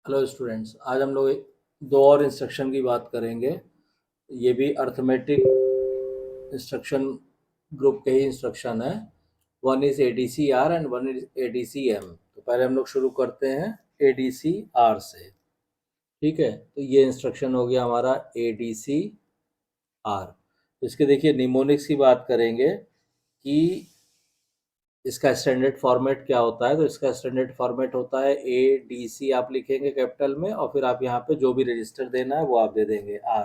Hello students, आज हम लोग दो और इंस्ट्रक्शन की बात करेंगे। ये भी अर्थमेटिक इंस्ट्रक्शन ग्रुप के ही इंस्ट्रक्शन है। One is ADC-R and one is ADC-M। तो पहले हम लोग शुरू करते हैं ADC-R से। ठीक है, तो ये इंस्ट्रक्शन हो गया हमारा ADC-R। तो इसके देखिए निमोनिक्स की बात करेंगे कि इसका स्टैंडर्ड फॉर्मेट क्या होता है। तो इसका स्टैंडर्ड फॉर्मेट होता है ADC, आप लिखेंगे कैपिटल में, और फिर आप यहाँ पे जो भी रजिस्टर देना है वो आप दे देंगे R।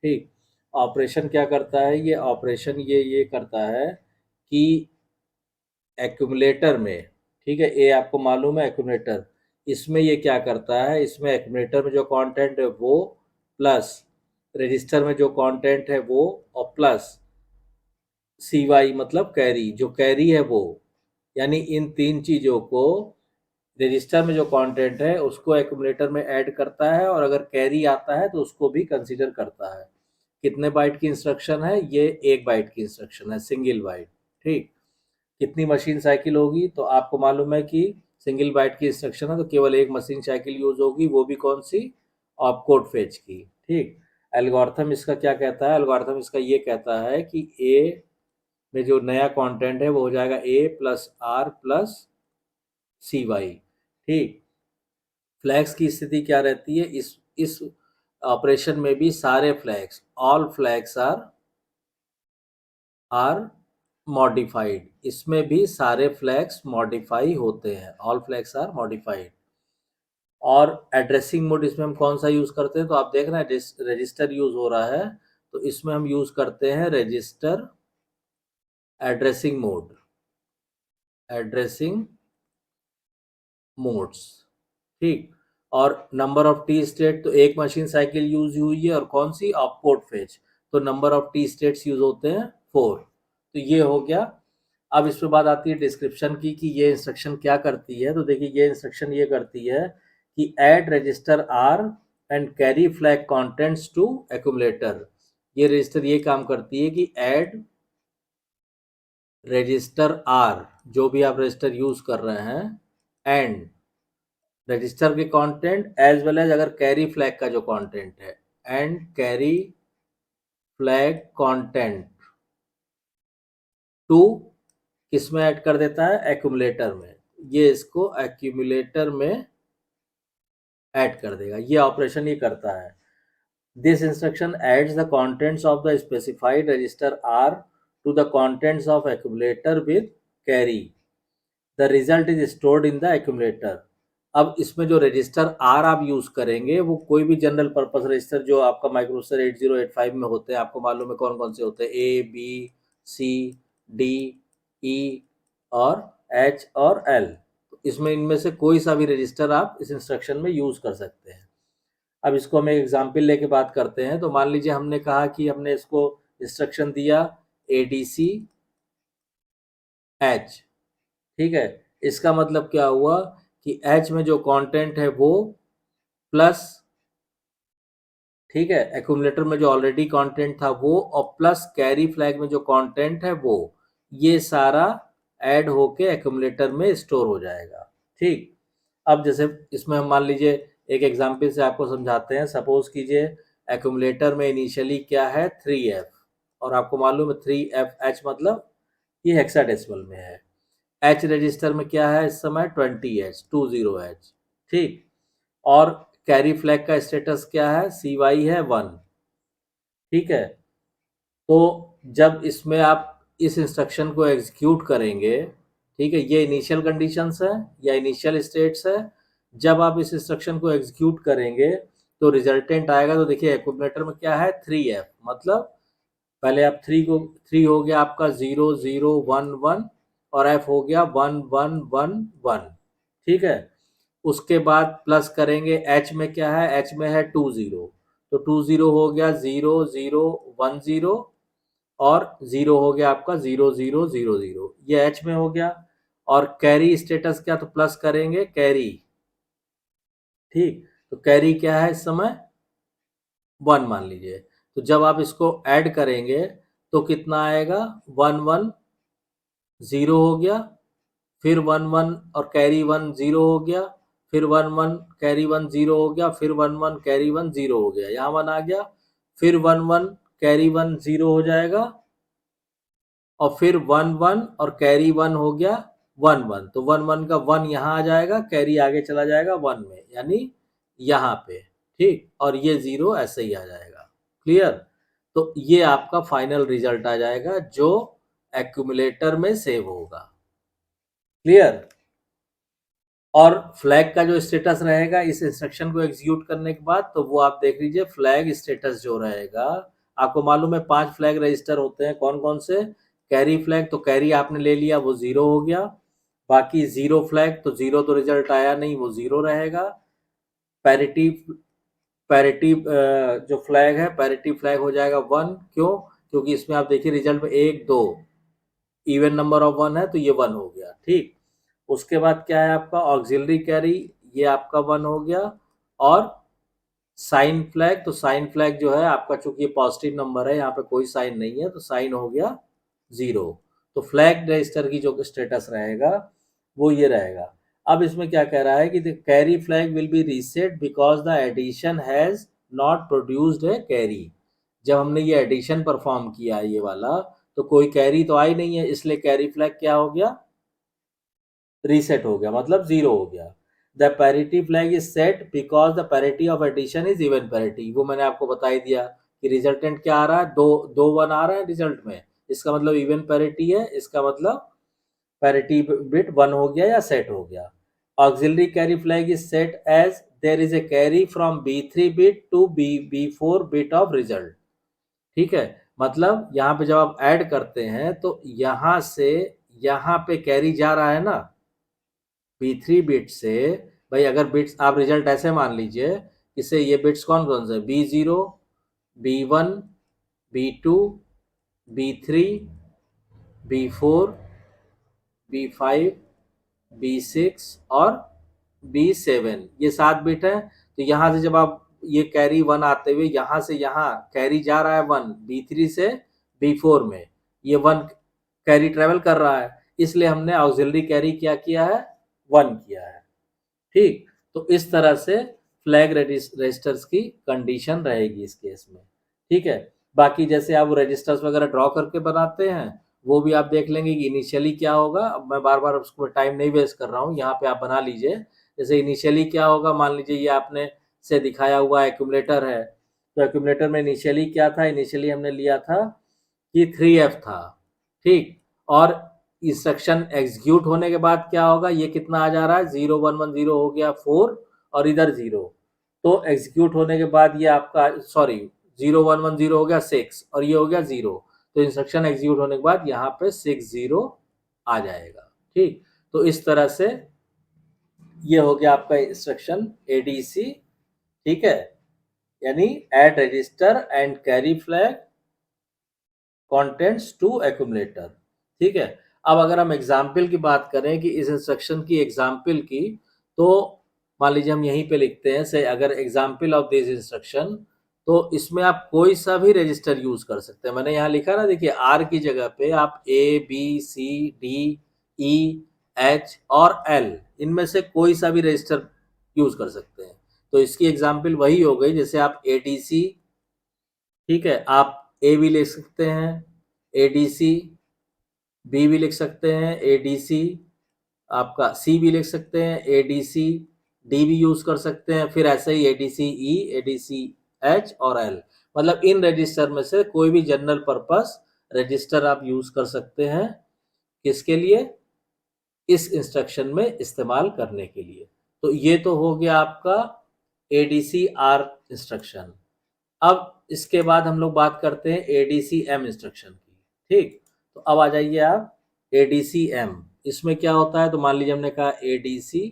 ठीक। ऑपरेशन क्या करता है ये ऑपरेशन, ये करता है कि एक्यूमुलेटर में, ठीक है, ए आपको मालूम है एक्यूमुलेटर, इसमें ये क्या करता है, इसमें एक्यूमुलेटर में जो कंटेंट है वो प्लस रजिस्टर में जो कंटेंट है वो, और प्लस CY मतलब कैरी, जो कैरी है वो, यानी इन तीन चीज़ों को रजिस्टर में जो कंटेंट है उसको एक्यूमुलेटर में ऐड करता है, और अगर कैरी आता है तो उसको भी कंसीडर करता है। कितने बाइट की इंस्ट्रक्शन है ये? 1 बाइट की इंस्ट्रक्शन है, सिंगल बाइट। ठीक। कितनी मशीन साइकिल होगी? तो आपको मालूम है कि सिंगल बाइट की इंस्ट्रक्शन है तो केवल एक मशीन साइकिल यूज होगी, वो भी कौन सी? ऑपकोड फेच की। ठीक। एल्गोरिथम इसका क्या कहता है? एल्गोरिथम इसका ये कहता है कि ए में जो नया कंटेंट है वो हो जाएगा A plus R plus CY। ठीक। फ्लैग्स की स्थिति क्या रहती है इस ऑपरेशन में भी? सारे flags, all flags are modified. इसमें भी सारे फ्लैग्स मॉडिफाई होते हैं, ऑल फ्लैग्स आर मॉडिफाइड। और एड्रेसिंग मोड इसमें हम कौन सा यूज करते हैं? तो आप देख रहे हैं रजिस्टर यूज हो रहा है, तो इसमें हम यूज करते हैं register addressing mode, addressing modes. ठीक। और नंबर ऑफ टी स्टेट, तो एक मशीन साइकिल यूज हुई है, और कौन सी? Opcode fetch. तो number of T states use होते हैं 4। तो ये हो गया। अब इस पे बात आती है डिस्क्रिप्शन की कि ये इंस्ट्रक्शन क्या करती है। तो देखिए ये इंस्ट्रक्शन ये करती है कि add register r and carry flag contents to accumulator. ये रजिस्टर ये काम करती है कि ऐड रजिस्टर आर, जो भी आप रजिस्टर यूज कर रहे हैं, एंड रजिस्टर के कंटेंट एज वेल एज अगर कैरी फ्लैग का जो कंटेंट है, and carry flag content to किस में ऐड कर देता है? एक्यूमुलेटर में। ये इसको एक्यूमुलेटर में ऐड कर देगा, ये ऑपरेशन ये करता है। This instruction adds the contents of the specified register r to the contents of accumulator with carry. The result is stored in the accumulator. अब इसमें जो रजिस्टर आर आप यूज करेंगे वो कोई भी जनरल पर्पस रजिस्टर जो आपका माइक्रोप्रोसेसर 8085 में होते हैं, आपको मालूम है कौन कौन से होते हैं? A B C D E और H और L। तो इसमें इनमें से कोई सा भी रजिस्टर आप इस इंस्ट्रक्शन में यूज कर सकते हैं। अब इसको हम एक एग्जाम्पल लेके बात करते हैं। तो मान लीजिए हमने कहा कि हमने इसको इंस्ट्रक्शन दिया ADC H। ठीक है, इसका मतलब क्या हुआ कि H में जो कंटेंट है वो प्लस, ठीक है, एक्यूमुलेटर में जो ऑलरेडी कंटेंट था वो, और प्लस कैरी फ्लैग में जो कंटेंट है वो, ये सारा ऐड होके एक्यूमुलेटर में स्टोर हो जाएगा। ठीक। अब जैसे इसमें हम मान लीजिए एक एग्जांपल से आपको समझाते हैं। सपोज कीजिए एक्यूमुलेटर में इनिशियली क्या है? 3F, और आपको मालूम है 3FH मतलब ये हेक्साडेसिमल में है। H रजिस्टर में क्या है इस समय? 20H। ठीक। और कैरी फ्लैग का स्टेटस क्या है? CY है 1। ठीक है। तो जब इसमें आप इस इंस्ट्रक्शन को एग्जीक्यूट करेंगे, ठीक है, ये इनिशियल कंडीशंस है या इनिशियल स्टेट्स है। जब आप इस इंस्ट्रक्शन को एग्जीक्यूट करेंगे तो रिजल्टेंट आएगा। तो देखिए एक्यूमुलेटर में क्या है? 3F मतलब पहले आप 3 हो गया आपका 0011, और F हो गया 1111। ठीक है। उसके बाद प्लस करेंगे, H में क्या है? H में है 20। तो 20 हो गया 0010, और 0 हो गया आपका 0000, ये H में हो गया। और कैरी स्टेटस क्या? तो प्लस करेंगे कैरी। ठीक। तो कैरी क्या है इस समय? 1 मान लीजिए। तो जब आप इसको ऐड करेंगे तो कितना आएगा? 11 0 हो गया, फिर 11 और कैरी 1 0 हो गया, फिर 1 1 कैरी 1 0 हो गया, फिर 1 1 कैरी 1 0 हो गया, यहाँ 1 आ गया, फिर 1 1 कैरी 1 0 हो जाएगा, और फिर 1 1 और कैरी 1 हो गया 1 1, तो 1 1 का 1 यहाँ आ जाएगा, कैरी आगे चला जाएगा 1 में, यानी यहाँ पे, ठीक, और ये 0 ऐसे ही आ जाएगा। क्लियर? तो ये आपका फाइनल रिजल्ट आ जाएगा जो एक्यूमुलेटर में सेव होगा। क्लियर? और फ्लैग का जो स्टेटस रहेगा इस इंस्ट्रक्शन को एग्जीक्यूट करने के बाद, तो वो आप देख लीजिए, फ्लैग स्टेटस जो रहेगा, आपको मालूम है 5 फ्लैग रजिस्टर होते हैं, कौन कौन से? कैरी फ्लैग, तो कैरी आपने ले लिया, वो 0 हो गया। बाकी 0 फ्लैग, तो 0 तो रिजल्ट आया नहीं, वो 0 रहेगा। पैरिटी पैरिटी जो फ्लैग है, पैरिटी फ्लैग हो जाएगा 1, क्यों? क्योंकि इसमें आप देखिए रिजल्ट में 1 2 इवन नंबर ऑफ 1 है, तो ये 1 हो गया, ठीक। उसके बाद क्या है आपका ऑक्सिलरी कैरी, ये आपका 1 हो गया। और साइन फ्लैग, तो साइन फ्लैग जो है आपका, चूंकि ये पॉजिटिव नंबर है, यहाँ पे कोई साइन नहीं है, तो साइन हो गया 0। तो फ्लैग रजिस्टर की जो स्टेटस रहेगा वो ये रहेगा। अब इसमें क्या कह रहा है कि the carry flag will be reset because the addition has not produced a carry. जब हमने ये एडिशन परफॉर्म किया ये वाला, तो कोई कैरी तो आई नहीं है, इसलिए कैरी फ्लैग क्या हो गया? रीसेट हो गया, मतलब 0 हो गया। The parity flag is set because the parity of addition is even parity. वो मैंने आपको बता ही दिया कि रिजल्टेंट क्या आ रहा है, दो दो 1 आ रहा है रिजल्ट में, इसका मतलब इवन पैरिटी है, इसका मतलब पैरिटी बिट 1 हो गया या सेट हो गया। Auxiliary carry flag is set as there is a carry from B3 bit to B4 bit of result. ठीक है, मतलब यहाँ पे जब आप ऐड करते हैं तो यहाँ से यहाँ पे कैरी जा रहा है ना, B3 बिट से। भाई अगर बिट्स आप रिजल्ट ऐसे मान लीजिए, इससे ये बिट्स कौन कौन से? B0, B1, B2, B3, B4, B5, B6 और B7, ये 7 बिट है। तो यहाँ से जब आप ये कैरी 1 आते हुए यहाँ से यहाँ कैरी जा रहा है 1, B3 से B4 में, ये 1 कैरी ट्रेवल कर रहा है, इसलिए हमने ऑक्सिलरी कैरी क्या किया है? 1 किया है, ठीक। तो इस तरह से फ्लैग रजिस्टर्स की कंडीशन रहेगी इस केस में, ठीक है। बाकी जैसे आप रजिस्टर्स वगैरह ड्रॉ करके बनाते हैं, वो भी आप देख लेंगे कि इनिशियली क्या होगा। अब मैं बार बार उसको टाइम नहीं वेस्ट कर रहा हूँ, यहाँ पे आप बना लीजिए। जैसे इनिशियली क्या होगा, मान लीजिए ये आपने से दिखाया हुआ एक्यूमुलेटर है, तो एक्यूमुलेटर में इनिशियली क्या था? इनिशियली हमने लिया था कि 3F था, ठीक। और इंस्ट्रक्शन एग्जीक्यूट होने के बाद क्या होगा, ये कितना आ जा रहा है? 0 1 1 0 हो गया 4, और इधर 0। तो एग्जीक्यूट होने के बाद ये आपका, सॉरी, 0 1 1 0 हो गया 6, और ये हो गया 0। तो इंस्ट्रक्शन एग्जीक्यूट होने के बाद यहाँ पे 6 0 आ जाएगा, ठीक। तो इस तरह से ये हो गया आपका इंस्ट्रक्शन ADC, ठीक है, यानी add register and carry flag contents to accumulator, ठीक है। अब अगर हम एग्जाम्पल की बात करें कि इस इंस्ट्रक्शन की एग्जाम्पल की, तो मान लीजिए हम यहीं पे लिखते हैं से अगर एग्जाम्पल ऑफ दिस इंस्ट्रक्शन, तो इसमें आप कोई सा भी रजिस्टर यूज कर सकते हैं। मैंने यहाँ लिखा ना, देखिए R की जगह पे आप A B C D E H और L, इनमें से कोई सा भी रजिस्टर यूज कर सकते हैं। तो इसकी एग्जाम्पल वही हो गई, जैसे आप ADC, ठीक है, आप A भी लिख सकते हैं, ADC, B भी लिख सकते हैं, ADC, आपका C भी लिख सकते हैं, ADC, D भी यूज कर सकते हैं, फिर ऐसे ही ADC-E, ADC-H और L, मतलब इन रजिस्टर में से कोई भी जनरल पर्पस रजिस्टर आप यूज कर सकते हैं। किसके लिए? इस इंस्ट्रक्शन में इस्तेमाल करने के लिए। तो ये तो हो गया आपका ADC-R इंस्ट्रक्शन। अब इसके बाद हम लोग बात करते हैं ADC-M इंस्ट्रक्शन की, ठीक। तो अब आ जाइए आप ADC-M, इसमें क्या होता है? तो मान लीजिए हमने कहा ADC-M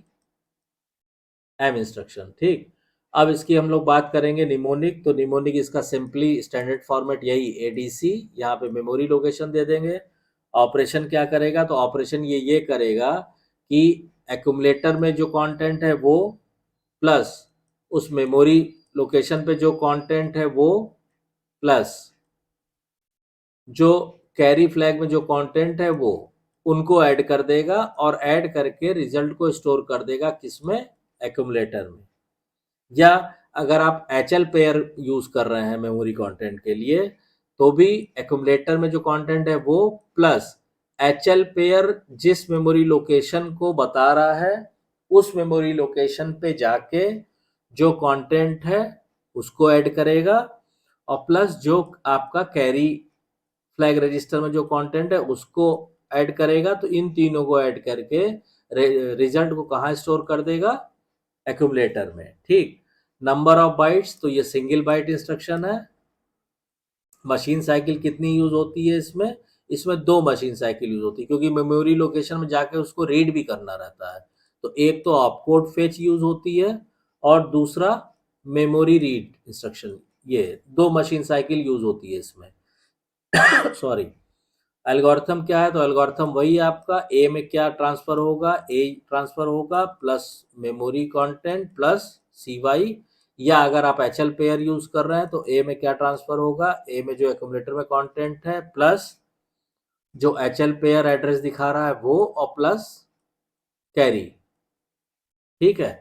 इंस्ट्रक्शन, ठीक। अब इसकी हम लोग बात करेंगे निमोनिक। तो निमोनिक इसका सिंपली स्टैंडर्ड फॉर्मेट यही ADC, यहाँ पे मेमोरी लोकेशन दे देंगे। ऑपरेशन क्या करेगा? तो ऑपरेशन ये करेगा कि एक्यूमुलेटर में जो कंटेंट है वो, प्लस उस मेमोरी लोकेशन पे जो कंटेंट है वो, प्लस जो कैरी फ्लैग में जो कंटेंट है वो, उनको ऐड कर देगा, और ऐड करके रिजल्ट को स्टोर कर देगा किसमें? एक्यूमुलेटर में। या अगर आप HL पेयर यूज कर रहे हैं मेमोरी कंटेंट के लिए तो भी एक्यूमुलेटर में जो कंटेंट है वो प्लस HL पेयर जिस मेमोरी लोकेशन को बता रहा है उस मेमोरी लोकेशन पे जाके जो कंटेंट है उसको ऐड करेगा और प्लस जो आपका कैरी फ्लैग रजिस्टर में जो कंटेंट है उसको ऐड करेगा। तो इन तीनों को ऐड करके रिजल्ट को कहाँ स्टोर कर देगा? एक्यूमुलेटर में। ठीक, नंबर ऑफ बाइट्स, तो ये सिंगल बाइट इंस्ट्रक्शन है। मशीन साइकिल कितनी यूज होती है इसमें? इसमें 2 मशीन साइकिल यूज होती है क्योंकि मेमोरी लोकेशन में जाके उसको रीड भी करना रहता है। तो एक तो ऑपकोड फेच यूज होती है और दूसरा मेमोरी रीड इंस्ट्रक्शन। ये 2 मशीन साइकिल यूज होती है इसमें। सॉरी। एल्गोरिथम क्या है? तो एल्गोरिथम वही आपका ए में क्या ट्रांसफर होगा? ए ट्रांसफर होगा plus memory content plus CY। या अगर आप HL पेयर यूज कर रहे हैं तो ए में क्या ट्रांसफर होगा? ए में जो एक्यूमुलेटर में कंटेंट है प्लस जो HL पेयर एड्रेस दिखा रहा है वो और प्लस कैरी। ठीक है।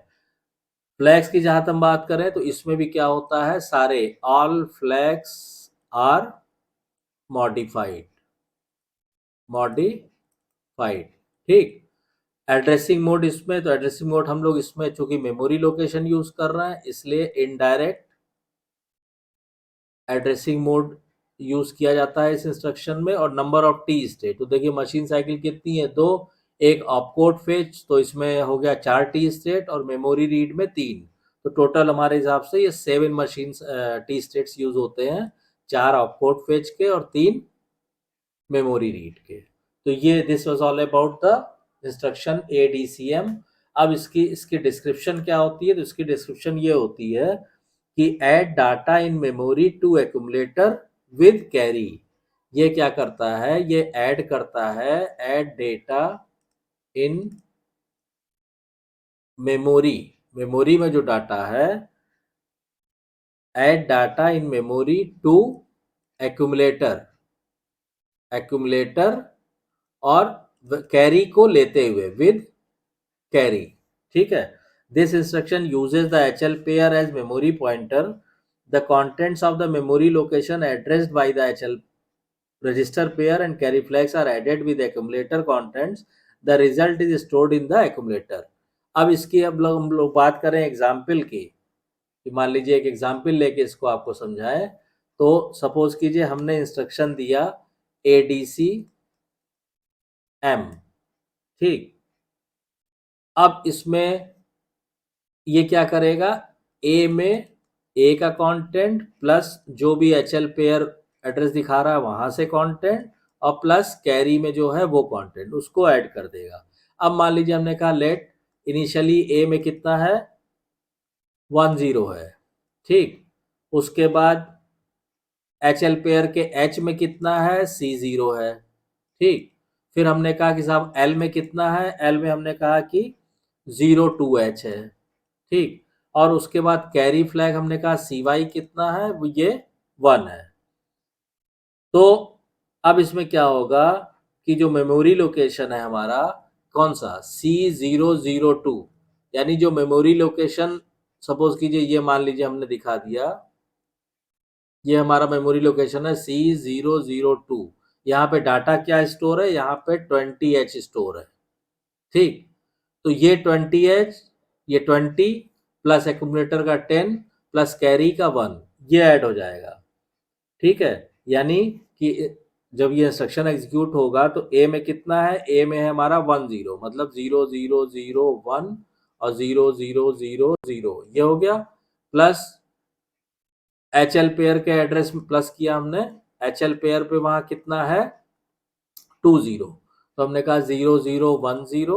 फ्लैग्स की जहां तक बात करें तो इसमें भी क्या होता है? सारे ऑल फ्लैग्स आर मॉडिफाइड। ठीक। एड्रेसिंग मोड इसमें, तो एड्रेसिंग मोड हम लोग इसमें चूंकि मेमोरी लोकेशन यूज कर रहे हैं इसलिए इनडायरेक्ट एड्रेसिंग मोड यूज किया जाता है इस इंस्ट्रक्शन में। और नंबर ऑफ टी स्टेट, तो देखिए मशीन साइकिल कितनी है? 2। एक ऑपकोड फेच, तो इसमें हो गया 4 टी स्टेट और मेमोरी रीड में 3। तो टोटल हमारे हिसाब से ये 7 मशीन टी स्टेट्स यूज होते हैं, 4 ऑपकोड फेच के और 3 मेमोरी रीड के। तो ये this was all about the instruction ADCM। अब इसकी डिस्क्रिप्शन क्या होती है? तो इसकी डिस्क्रिप्शन ये होती है कि add data in memory to accumulator with carry. ये क्या करता है? ये ऐड करता है, add data in memory. Memory में जो डाटा है, add data in memory to accumulator और कैरी को लेते हुए विद कैरी। ठीक है। This instruction uses the HL pair as memory pointer. The contents of the memory location addressed by the HL register pair and carry flags are added with accumulator contents. The result is stored in the accumulator. अब इसकी हम लोग बात करें example की, कि मान लीजिए एक एग्जाम्पल लेके इसको आपको समझाएं। तो सपोज कीजिए हमने इंस्ट्रक्शन दिया ADCM। ठीक। अब इसमें ये क्या करेगा? ए में ए का कंटेंट प्लस जो भी HL पेयर एड्रेस दिखा रहा है वहां से कंटेंट और प्लस कैरी में जो है वो कंटेंट उसको ऐड कर देगा। अब मान लीजिए हमने कहा लेट इनिशियली ए में कितना है? 10 है। ठीक। उसके बाद HL पेयर के H में कितना है? C0 है। ठीक। फिर हमने कहा कि साहब L में कितना है? L में हमने कहा कि 02H है। ठीक। और उसके बाद कैरी फ्लैग हमने कहा CY कितना है? वो ये 1 है। तो अब इसमें क्या होगा कि जो मेमोरी लोकेशन है हमारा कौन सा? C002, यानी जो मेमोरी लोकेशन सपोज कीजिए ये मान लीजिए हमने दिखा दिया, ये हमारा मेमोरी लोकेशन है C002। यहाँ पे डाटा क्या स्टोर है? यहाँ पे 20H स्टोर है। ठीक। तो ये 20H, ये 20 प्लस एक्यूमुलेटर का 10 प्लस कैरी का 1, ये ऐड हो जाएगा। ठीक है। यानी कि जब ये इंस्ट्रक्शन एग्जीक्यूट होगा तो ए में कितना है? ए में है हमारा 10, मतलब 0001 और 0000, ये हो गया। प्लस HL पेयर के एड्रेस में प्लस किया हमने, HL पेयर पे वहां कितना है? 20, तो हमने कहा 0010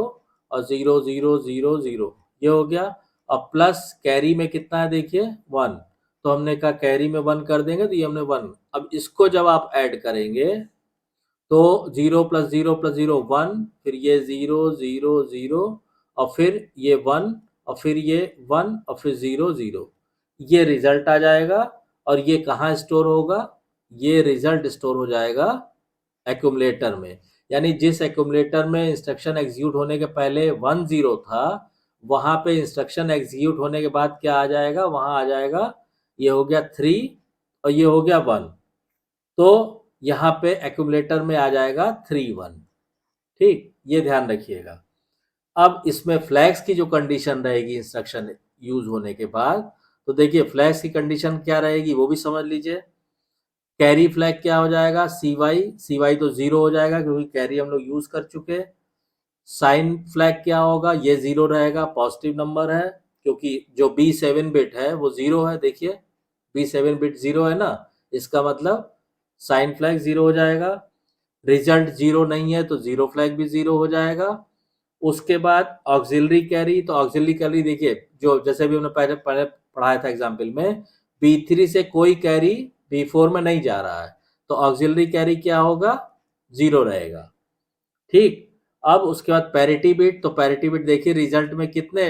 और 0000, ये हो गया। और प्लस कैरी में कितना है? देखिए 1, तो हमने कहा कैरी में 1 कर देंगे तो ये हमने 1। अब इसको जब आप ऐड करेंगे तो 0 + 0 + 0 1, फिर ये 0 0 0 और फिर ये 1 और फिर ये 1 और फिर 0 0, ये रिजल्ट आ जाएगा। और ये कहाँ स्टोर होगा? ये रिजल्ट स्टोर हो जाएगा एक्यूमुलेटर में। यानी जिस एक्यूमुलेटर में इंस्ट्रक्शन एग्जीक्यूट होने के पहले 10 था वहां पे इंस्ट्रक्शन एग्जीक्यूट होने के बाद क्या आ जाएगा, वहां आ जाएगा, ये हो गया 3 और ये हो गया 1, तो यहाँ पे एक्यूमुलेटर में आ जाएगा 3 1। ठीक, ये ध्यान रखिएगा। अब इसमें फ्लैग्स की जो कंडीशन रहेगी इंस्ट्रक्शन यूज होने के बाद, तो देखिए फ्लैग्स की कंडीशन क्या रहेगी वो भी समझ लीजिए। कैरी फ्लैग क्या हो जाएगा, cy cy तो 0 हो जाएगा क्योंकि कैरी हम लोग यूज कर चुके। साइन फ्लैग क्या होगा, ये 0 रहेगा, पॉजिटिव नंबर है, क्योंकि जो B7 बिट है वो 0 है। देखिए B7 बिट 0 है ना, इसका मतलब साइन फ्लैग 0 हो जाएगा। रिजल्ट 0 नहीं है तो जीरो फ्लैग भी 0 हो जाएगा। उसके बाद ऑक्सिलरी कैरी, तो ऑक्सिलरी कैरी देखिए जो जैसे भी हमने पहले पहले पढ़ाया था एग्जाम्पल में, B3 से कोई कैरी B4 में नहीं जा रहा है, तो ऑक्सिलरी कैरी क्या होगा, 0 रहेगा। ठीक, अब उसके बाद पैरिटी बिट, तो पैरिटी बिट देखिए रिजल्ट में कितने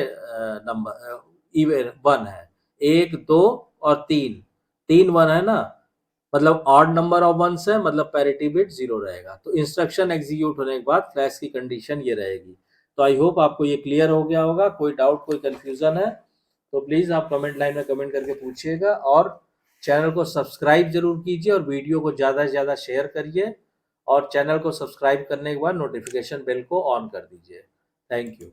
नंबर इवन 1 है, 1 2 और 3, 3 1 है ना, मतलब ऑड नंबर ऑफ वंस है, मतलब पैरिटी बिट 0 रहेगा। तो इंस्ट्रक्शन एग्जीक्यूट होने के बाद फ्लैग्स की कंडीशन ये रहेगी। तो आई होप आपको ये क्लियर हो गया होगा। कोई डाउट कोई कंफ्यूजन है तो प्लीज आप कमेंट लाइन में कमेंट करके पूछिएगा, और चैनल को सब्सक्राइब जरूर कीजिए और वीडियो को ज़्यादा से ज़्यादा शेयर करिए, और चैनल को सब्सक्राइब करने के बाद नोटिफिकेशन बेल को ऑन कर दीजिए। Thank you.